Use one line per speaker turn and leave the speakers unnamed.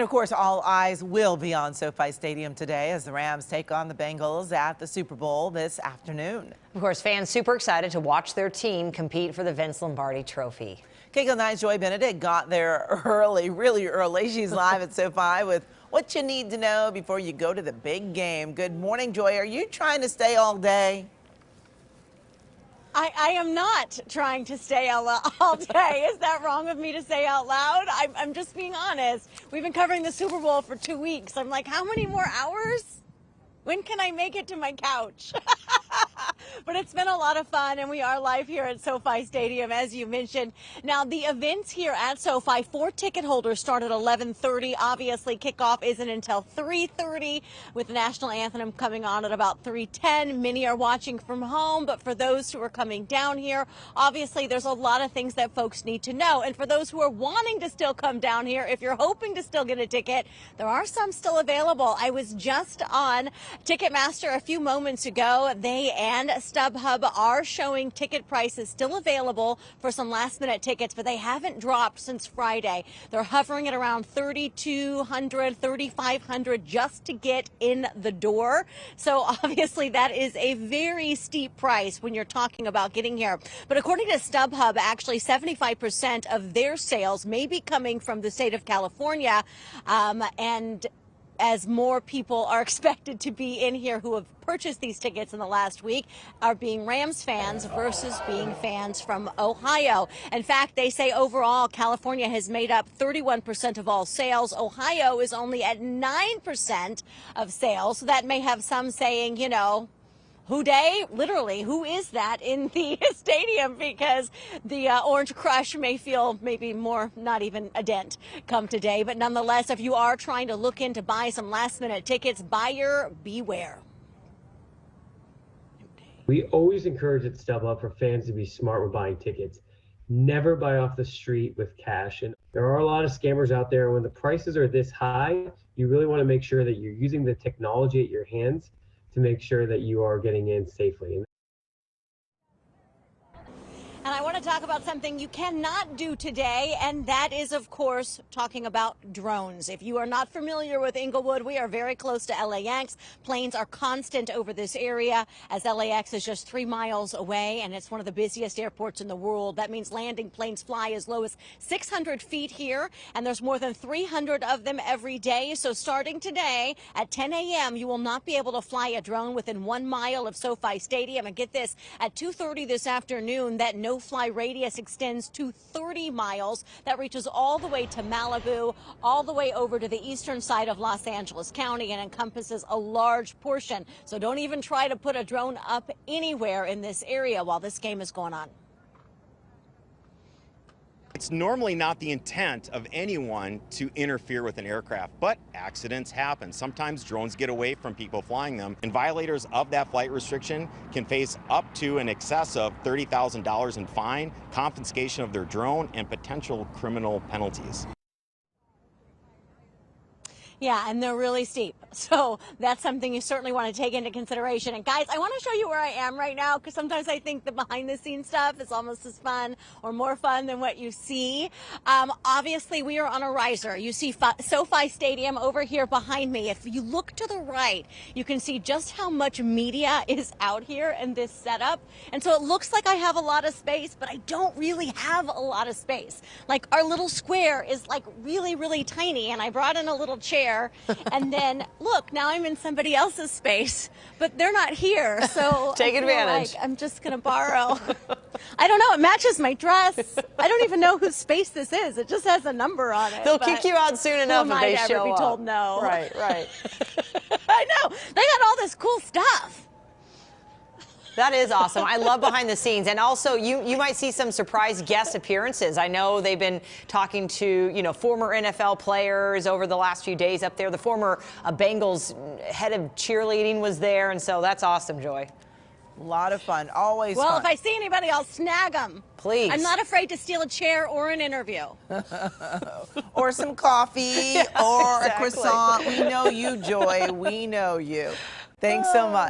And of course, all eyes will be on SoFi Stadium today as the Rams take on the Bengals at the Super Bowl this afternoon.
Of course, fans super excited to watch their team compete for the Vince Lombardi Trophy.
KCAL 9's Joy Benedict got there early, really early. She's live at SoFi with what you need to know before you go to the big game. Good morning, Joy. Are you trying to stay all day?
I am not trying to stay all day. Is that wrong of me to say out loud? I'm just being honest. We've been covering the Super Bowl for 2 weeks. I'm like, how many more hours? When can I make it to my couch? But it's been a lot of fun, and we are live here at SoFi Stadium, as you mentioned. Now, the events here at SoFi, 4 ticket holders start at 11:30. Obviously, kickoff isn't until 3:30, with the national anthem coming on at about 3:10. Many are watching from home, but for those who are coming down here, obviously, there's a lot of things that folks need to know. And for those who are wanting to still come down here, if you're hoping to still get a ticket, there are some still available. I was just on Ticketmaster a few moments ago. They and StubHub are showing ticket prices still available for some last-minute tickets, but they haven't dropped since Friday. They're hovering at around $3,200, $3,500 just to get in the door. So obviously that is a very steep price when you're talking about getting here. But according to StubHub, actually 75% of their sales may be coming from the state of California, and as more people are expected to be in here who have purchased these tickets in the last week are being Rams fans versus being fans from Ohio. In fact, they say overall California has made up 31% of all sales. Ohio is only at 9% of sales. So that may have some saying, you know, who day? Literally, who is that in the stadium? Because the Orange Crush may feel maybe more, not even a dent come today. But nonetheless, if you are trying to look in to buy some last-minute tickets, buyer beware.
We always encourage at StubHub for fans to be smart with buying tickets. Never buy off the street with cash. And there are a lot of scammers out there. When the prices are this high, you really want to make sure that you're using the technology at your hands to make sure that you are getting in safely.
And I want to talk about something you cannot do today, and that is, of course, talking about drones. If you are not familiar with Inglewood, we are very close to LAX. Planes are constant over this area, as LAX is just 3 miles away, and it's one of the busiest airports in the world. That means landing planes fly as low as 600 feet here, and there's more than 300 of them every day. So starting today at 10 a.m., you will not be able to fly a drone within 1 mile of SoFi Stadium. And get this, at 2:30 this afternoon, that no-fly radius extends to 30 miles. That reaches all the way to Malibu, all the way over to the eastern side of Los Angeles County, and encompasses a large portion. So don't even try to put a drone up anywhere in this area while this game is going on.
It's normally not the intent of anyone to interfere with an aircraft, but accidents happen. Sometimes drones get away from people flying them, and violators of that flight restriction can face up to an excess of $30,000 in fine, confiscation of their drone, and potential criminal penalties.
Yeah, and they're really steep. So that's something you certainly want to take into consideration. And guys, I want to show you where I am right now, because sometimes I think the behind the scenes stuff is almost as fun or more fun than what you see. Obviously, we are on a riser. You see SoFi Stadium over here behind me. If you look to the right, you can see just how much media is out here in this setup. And so it looks like I have a lot of space, but I don't really have a lot of space. Like, our little square is like really, really tiny, and I brought in a little chair. And then, look, now I'm in somebody else's space, but they're not here. So
take advantage.
Like I'm just going to borrow. I don't know. It matches my dress. I don't even know whose space this is. It just has a number on it.
They'll kick you out soon enough if they show up.
Be told no.
Right, right.
I know. They got all this cool stuff.
That is awesome. I love behind the scenes. And also, you might see some surprise guest appearances. I know they've been talking to, you know, former NFL players over the last few days up there. The former Bengals head of cheerleading was there. And so that's awesome, Joy.
A lot of fun. Always
well,
fun.
If I see anybody, I'll snag them.
Please.
I'm not afraid to steal a chair or an interview.
Or some coffee or a croissant. We know you, Joy. We know you. Thanks so much.